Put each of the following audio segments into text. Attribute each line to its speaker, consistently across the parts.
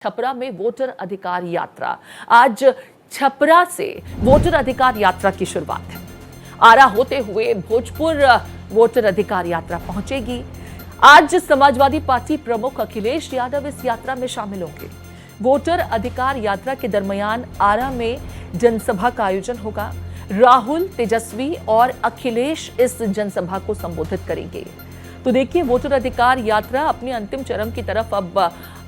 Speaker 1: छपरा में वोटर अधिकार यात्रा। आज छपरा से वोटर अधिकार यात्रा की शुरुआत है। आरा होते हुए भोजपुर वोटर अधिकार यात्रा पहुंचेगी। आज समाजवादी पार्टी प्रमुख अखिलेश यादव इस यात्रा में शामिल होंगे। वोटर अधिकार यात्रा के दरमियान आरा में जनसभा का आयोजन होगा। राहुल, तेजस्वी और अखिलेश इस जनसभा को संबोधित करेंगे। तो देखिए, वोटर अधिकार यात्रा अपने अंतिम चरण की तरफ अब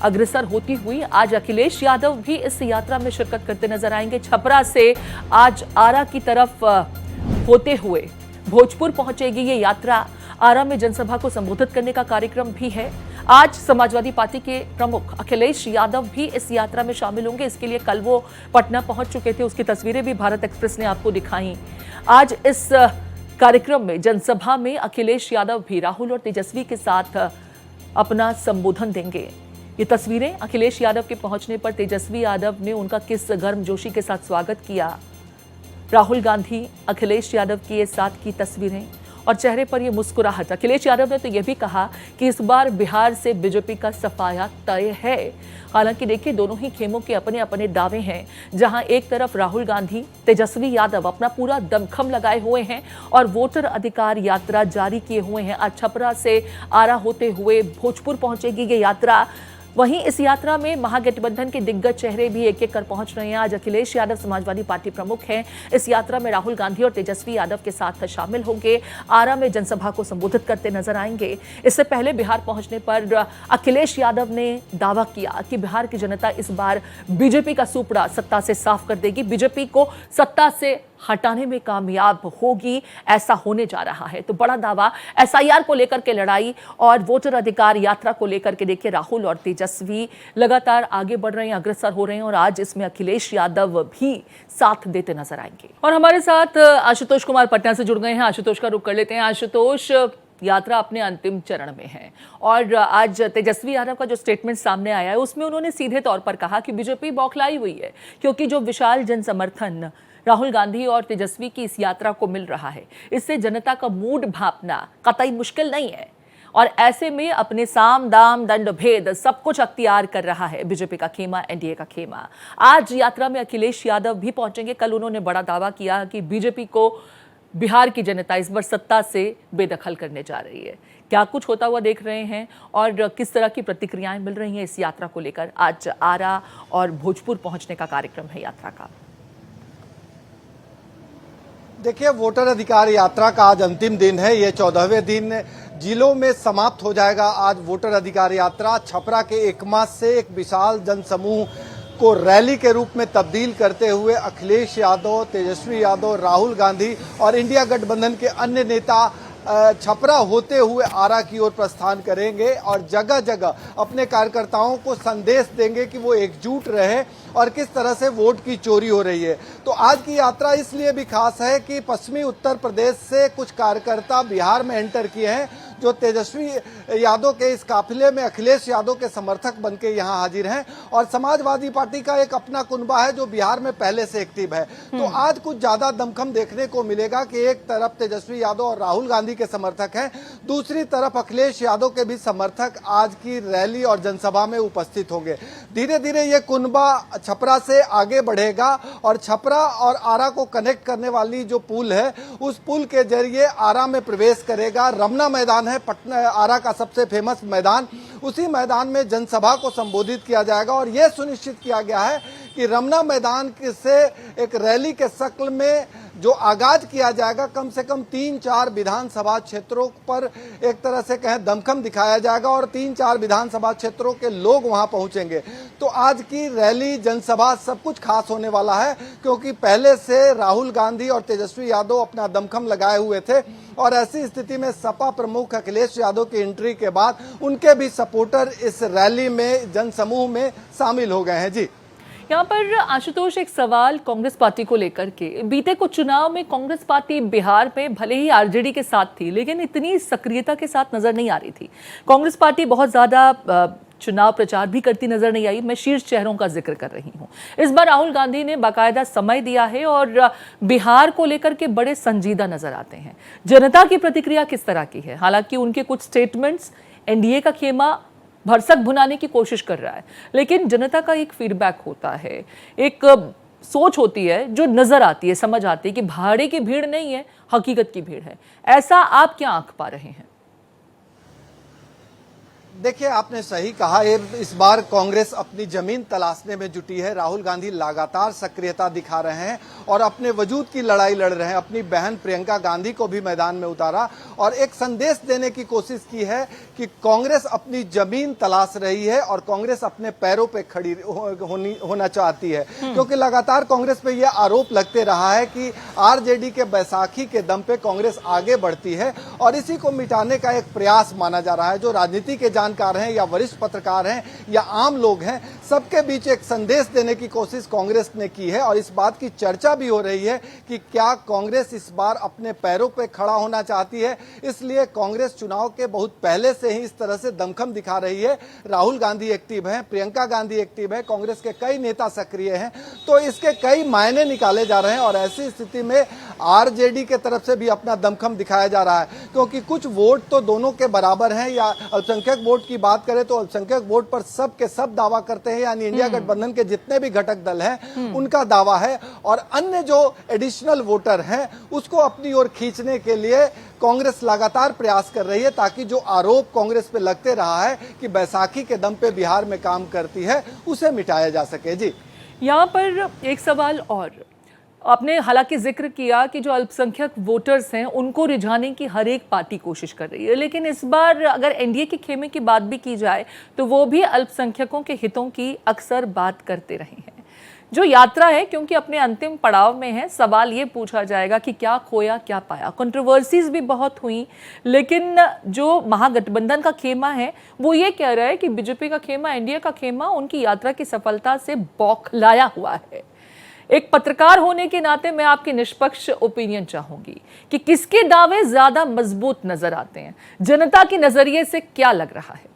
Speaker 1: अग्रसर होती हुई आज अखिलेश यादव भी इस यात्रा में शिरकत करते नजर आएंगे। छपरा से आज आरा की तरफ होते हुए भोजपुर पहुंचेगी ये यात्रा। आरा में जनसभा को संबोधित करने का कार्यक्रम भी है। आज समाजवादी पार्टी के प्रमुख अखिलेश यादव भी इस यात्रा में शामिल होंगे। इसके लिए कल वो पटना पहुंच चुके थे, उसकी तस्वीरें भी भारत एक्सप्रेस ने आपको दिखाई। आज इस कार्यक्रम में जनसभा में अखिलेश यादव भी राहुल और तेजस्वी के साथ अपना संबोधन देंगे। ये तस्वीरें अखिलेश यादव के पहुंचने पर तेजस्वी यादव ने उनका किस गर्मजोशी के साथ स्वागत किया। राहुल गांधी, अखिलेश यादव की ये साथ की तस्वीरें और चेहरे पर ये मुस्कुराहट। अखिलेश यादव ने तो ये भी कहा कि इस बार बिहार से बीजेपी का सफाया तय है। हालांकि देखिए, दोनों ही खेमों के अपने अपने दावे हैं। जहां एक तरफ राहुल गांधी, तेजस्वी यादव अपना पूरा दमखम लगाए हुए हैं और वोटर अधिकार यात्रा जारी किए हुए हैं। आज छपरा से आरा होते हुए भोजपुर पहुंचेगी ये यात्रा। वहीं इस यात्रा में महागठबंधन के दिग्गज चेहरे भी एक एक कर पहुंच रहे हैं। आज अखिलेश यादव समाजवादी पार्टी प्रमुख हैं। इस यात्रा में राहुल गांधी और तेजस्वी यादव के साथ शामिल होंगे। आरा में जनसभा को संबोधित करते नजर आएंगे। इससे पहले बिहार पहुंचने पर अखिलेश यादव ने दावा किया कि बिहार की जनता इस बार बीजेपी का सुपड़ा सत्ता से साफ कर देगी, बीजेपी को सत्ता से हटाने में कामयाब होगी। ऐसा होने जा रहा है। तो बड़ा दावा एसआईआर को लेकर के लड़ाई और वोटर अधिकार यात्रा को लेकर के देखिए, राहुल और तेजस्वी लगातार आगे बढ़ रहे हैं, अग्रसर हो रहे हैं और आज इसमें अखिलेश यादव भी साथ देते नजर आएंगे। और हमारे साथ आशुतोष कुमार पटना से जुड़ गए हैं। आशुतोष का रुख कर लेते हैं। आशुतोष, यात्रा अपने अंतिम चरण में है और आज तेजस्वी यादव का जो स्टेटमेंट सामने आया है उसमें उन्होंने सीधे तौर पर कहा कि बीजेपी बौखलाई हुई है, क्योंकि जो विशाल जन समर्थन राहुल गांधी और तेजस्वी की इस यात्रा को मिल रहा है, इससे जनता का मूड भांपना कतई मुश्किल नहीं है। और ऐसे में अपने साम दाम दंड भेद सब कुछ अख्तियार कर रहा है बीजेपी का खेमा, एनडीए का खेमा। आज यात्रा में अखिलेश यादव भी पहुंचेंगे। कल उन्होंने बड़ा दावा किया कि बीजेपी को बिहार की जनता इस बार सत्ता से बेदखल करने जा रही है। क्या कुछ होता हुआ देख रहे हैं और किस तरह की प्रतिक्रियाएं मिल रही हैं इस यात्रा को लेकर? आज आरा और भोजपुर पहुंचने का कार्यक्रम है यात्रा का।
Speaker 2: देखिए, वोटर अधिकार यात्रा का आज अंतिम दिन है। ये 14वें दिन जिलों में समाप्त हो जाएगा। आज वोटर अधिकार यात्रा छपरा के एकमा से एक विशाल जनसमूह को रैली के रूप में तब्दील करते हुए अखिलेश यादव, तेजस्वी यादव, राहुल गांधी और इंडिया गठबंधन के अन्य नेता छपरा होते हुए आरा की ओर प्रस्थान करेंगे और जगह जगह अपने कार्यकर्ताओं को संदेश देंगे कि वो एकजुट रहे और किस तरह से वोट की चोरी हो रही है। तो आज की यात्रा इसलिए भी खास है कि पश्चिमी उत्तर प्रदेश से कुछ कार्यकर्ता बिहार में एंटर किए हैं, जो तेजस्वी यादव के इस काफिले में अखिलेश यादव के समर्थक बनके यहाँ हाजिर हैं। और समाजवादी पार्टी का एक अपना कुनबा है जो बिहार में पहले से एक्टिव है। तो आज कुछ ज्यादा दमखम देखने को मिलेगा कि एक तरफ तेजस्वी यादव और राहुल गांधी के समर्थक हैं, दूसरी तरफ अखिलेश यादव के भी समर्थक आज की रैली और जनसभा में उपस्थित होंगे। धीरे धीरे ये कुनबा छपरा से आगे बढ़ेगा और छपरा और आरा को कनेक्ट करने वाली जो पुल है, उस पुल के जरिए आरा में प्रवेश करेगा। रमना मैदान है पटना आरा का सबसे फेमस मैदान, उसी मैदान में जनसभा को संबोधित किया जाएगा और यह सुनिश्चित किया गया है कि रमना मैदान से एक रैली के शक्ल में जो आगाज किया जाएगा, कम से कम 3-4 विधानसभा क्षेत्रों पर एक तरह से कहें दमखम दिखाया जाएगा और 3-4 विधानसभा क्षेत्रों के लोग वहां पहुंचेंगे। तो आज की रैली, जनसभा सब कुछ खास होने वाला है, क्योंकि पहले से राहुल गांधी और तेजस्वी यादव अपना दमखम लगाए हुए थे और ऐसी स्थिति में सपा प्रमुख अखिलेश यादव की एंट्री के बाद उनके भी सपोर्टर इस रैली में, जनसमूह में शामिल हो गए हैं। जी,
Speaker 1: यहाँ पर आशुतोष, एक सवाल कांग्रेस पार्टी को लेकर के। बीते कुछ चुनाव में कांग्रेस पार्टी बिहार में भले ही आरजेडी के साथ थी, लेकिन इतनी सक्रियता के साथ नजर नहीं आ रही थी। कांग्रेस पार्टी बहुत ज्यादा चुनाव प्रचार भी करती नजर नहीं आई। मैं शीर्ष चेहरों का जिक्र कर रही हूँ। इस बार राहुल गांधी ने बाकायदा समय दिया है और बिहार को लेकर के बड़े संजीदा नजर आते हैं। जनता की प्रतिक्रिया किस तरह की है? हालांकि उनके कुछ स्टेटमेंट्स एनडीए का खेमा भरसक भुनाने की कोशिश कर रहा है, लेकिन जनता का एक फीडबैक होता है, एक सोच होती है जो नजर आती है, समझ आती है कि भाड़े की भीड़ नहीं है, हकीकत की भीड़ है। ऐसा आप क्या आंक पा रहे हैं?
Speaker 2: देखिए, आपने सही कहा, इस बार कांग्रेस अपनी जमीन तलाशने में जुटी है। राहुल गांधी लगातार सक्रियता दिखा रहे हैं और अपने वजूद की लड़ाई लड़ रहे हैं। अपनी बहन प्रियंका गांधी को भी मैदान में उतारा और एक संदेश देने की कोशिश की है कि कांग्रेस अपनी जमीन तलाश रही है और कांग्रेस अपने पैरों पे खड़ी होना चाहती है। क्योंकि लगातार कांग्रेस पे यह आरोप लगते रहा है कि आरजेडी के बैसाखी के दम पे कांग्रेस आगे बढ़ती है और इसी को मिटाने का एक प्रयास माना जा रहा है। जो राजनीति के जानकार हैं या वरिष्ठ पत्रकार हैं या आम लोग हैं, सबके बीच एक संदेश देने की कोशिश कांग्रेस ने की है और इस बात की चर्चा भी हो रही है कि क्या कांग्रेस इस बार अपने पैरों पे खड़ा होना चाहती है। इसलिए कांग्रेस चुनाव के बहुत पहले से ही इस तरह से दमखम दिखा रही है। राहुल गांधी एक्टिव हैं, प्रियंका गांधी एक्टिव है, कांग्रेस के कई नेता सक्रिय हैं, तो इसके कई मायने निकाले जा रहे हैं और ऐसी स्थिति में आरजेडी के तरफ से भी अपना दमखम दिखाया जा रहा है। क्योंकि कुछ वोट तो दोनों के बराबर हैं, या अल्पसंख्यक वोट की बात करें तो अल्पसंख्यक वोट पर सब के सब दावा करते हैं, यानी इंडिया गठबंधन के जितने भी घटक दल हैं उनका दावा है, और अन्य जो एडिशनल वोटर हैं उसको अपनी ओर खींचने के लिए कांग्रेस लगातार प्रयास कर रही है, ताकि जो आरोप कांग्रेस पे लगते रहा है कि बैसाखी के दम पे बिहार में काम करती है, उसे मिटाया जा सके। जी,
Speaker 1: यहाँ पर एक सवाल और, आपने हालांकि जिक्र किया कि जो अल्पसंख्यक वोटर्स हैं उनको रिझाने की हर एक पार्टी कोशिश कर रही है, लेकिन इस बार अगर एनडीए के खेमे की बात भी की जाए तो वो भी अल्पसंख्यकों के हितों की अक्सर बात करते रहे हैं। जो यात्रा है, क्योंकि अपने अंतिम पड़ाव में है, सवाल ये पूछा जाएगा कि क्या खोया क्या पाया। कंट्रोवर्सीज भी बहुत हुई, लेकिन जो महागठबंधन का खेमा है वो ये कह रहा है कि बीजेपी का खेमा, एनडीए का खेमा उनकी यात्रा की सफलता से बौखलाया हुआ है। एक पत्रकार होने के नाते मैं आपकी निष्पक्ष ओपिनियन चाहूंगी कि किसके दावे ज्यादा मजबूत नजर आते हैं, जनता के नजरिए से क्या लग रहा है?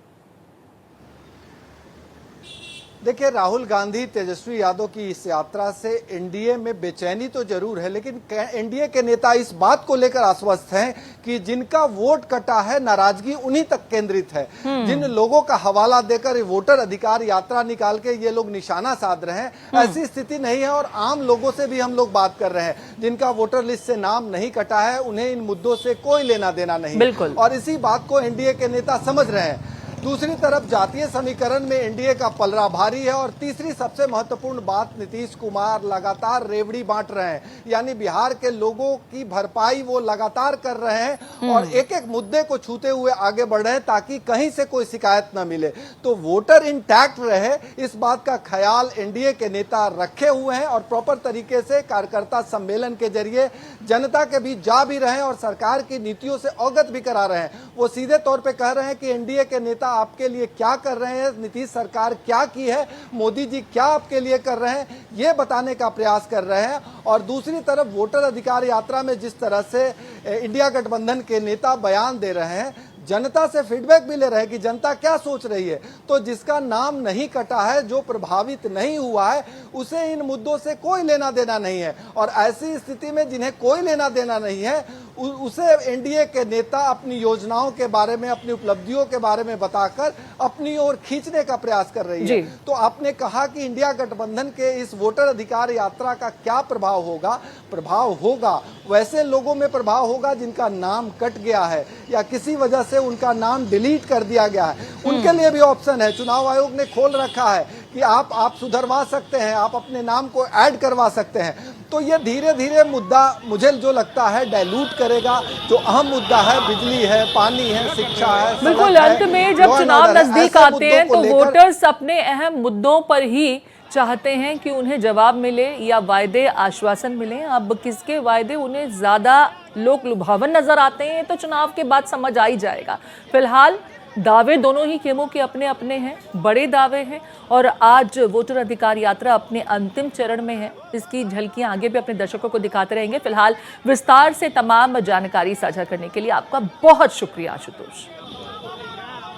Speaker 2: देखिए, राहुल गांधी, तेजस्वी यादव की इस यात्रा से एनडीए में बेचैनी तो जरूर है, लेकिन एनडीए के नेता इस बात को लेकर आश्वस्त हैं कि जिनका वोट कटा है, नाराजगी उन्हीं तक केंद्रित है। जिन लोगों का हवाला देकर वोटर अधिकार यात्रा निकाल के ये लोग निशाना साध रहे हैं, ऐसी स्थिति नहीं है। और आम लोगों से भी हम लोग बात कर रहे हैं, जिनका वोटर लिस्ट से नाम नहीं कटा है, उन्हें इन मुद्दों से कोई लेना देना नहीं। और इसी बात को एनडीए के नेता समझ रहे हैं। दूसरी तरफ जातीय समीकरण में एनडीए का पलड़ा भारी है, और तीसरी सबसे महत्वपूर्ण बात, नीतीश कुमार लगातार रेवड़ी बांट रहे हैं, यानी बिहार के लोगों की भरपाई वो लगातार कर रहे हैं और एक एक मुद्दे को छूते हुए आगे बढ़ रहे हैं ताकि कहीं से कोई शिकायत न मिले, तो वोटर इंटैक्ट रहे, इस बात का ख्याल एनडीए के नेता रखे हुए हैं और प्रॉपर तरीके से कार्यकर्ता सम्मेलन के जरिए जनता के बीच जा भी रहे हैं और सरकार की नीतियों से अवगत भी करा रहे हैं। वो सीधे तौर पर कह रहे हैं कि एनडीए के नेता आपके लिए क्या कर रहे हैं, नीतीश सरकार क्या की है, मोदी जी क्या आपके लिए कर रहे हैं, ये बताने का प्रयास कर रहे हैं। और दूसरी तरफ वोटर अधिकार यात्रा में जिस तरह से इंडिया गठबंधन के नेता बयान दे रहे हैं, जनता से फीडबैक भी ले रहे हैं कि जनता क्या सोच रही है, तो जिसका नाम नहीं कटा है, जो प्रभावित नहीं हुआ है, उसे इन मुद्दों से कोई लेना देना नहीं है। और ऐसी स्थिति में जिन्हें कोई लेना देना नहीं है, उसे एनडीए के नेता अपनी योजनाओं के बारे में, अपनी उपलब्धियों के बारे में बताकर अपनी ओर खींचने का प्रयास कर रही है। तो आपने कहा कि इंडिया गठबंधन के इस वोटर अधिकार यात्रा का क्या प्रभाव होगा? प्रभाव होगा, वैसे लोगों में प्रभाव होगा जिनका नाम कट गया है या किसी वजह से उनका नाम डिलीट कर दिया गया है। उनके लिए भी ऑप्शन है, चुनाव आयोग ने खोल रखा है कि आप सुधरवा सकते हैं, आप अपने नाम को ऐड करवा सकते हैं। तो ये धीरे धीरे मुद्दा, मुझे जो लगता है, डाइल्यूट करेगा। जो अहम मुद्दा है, बिजली है, पानी है, शिक्षा है,
Speaker 1: बिल्कुल अंत में जब चुनाव नजदीक आते हैं तो वोटर्स अपने अहम मुद्दों पर ही चाहते हैं कि उन्हें जवाब मिले या वायदे आश्वासन मिले। अब किसके वायदे उन्हें ज्यादा लोक लुभावन नजर आते हैं तो चुनाव के बाद समझ आ ही जाएगा। फिलहाल दावे दोनों ही खेमों के अपने अपने हैं, बड़े दावे हैं, और आज वोटर अधिकार यात्रा अपने अंतिम चरण में है। इसकी झलकियां आगे भी अपने दर्शकों को दिखाते रहेंगे। फिलहाल विस्तार से तमाम जानकारी साझा करने के लिए आपका बहुत शुक्रिया आशुतोष।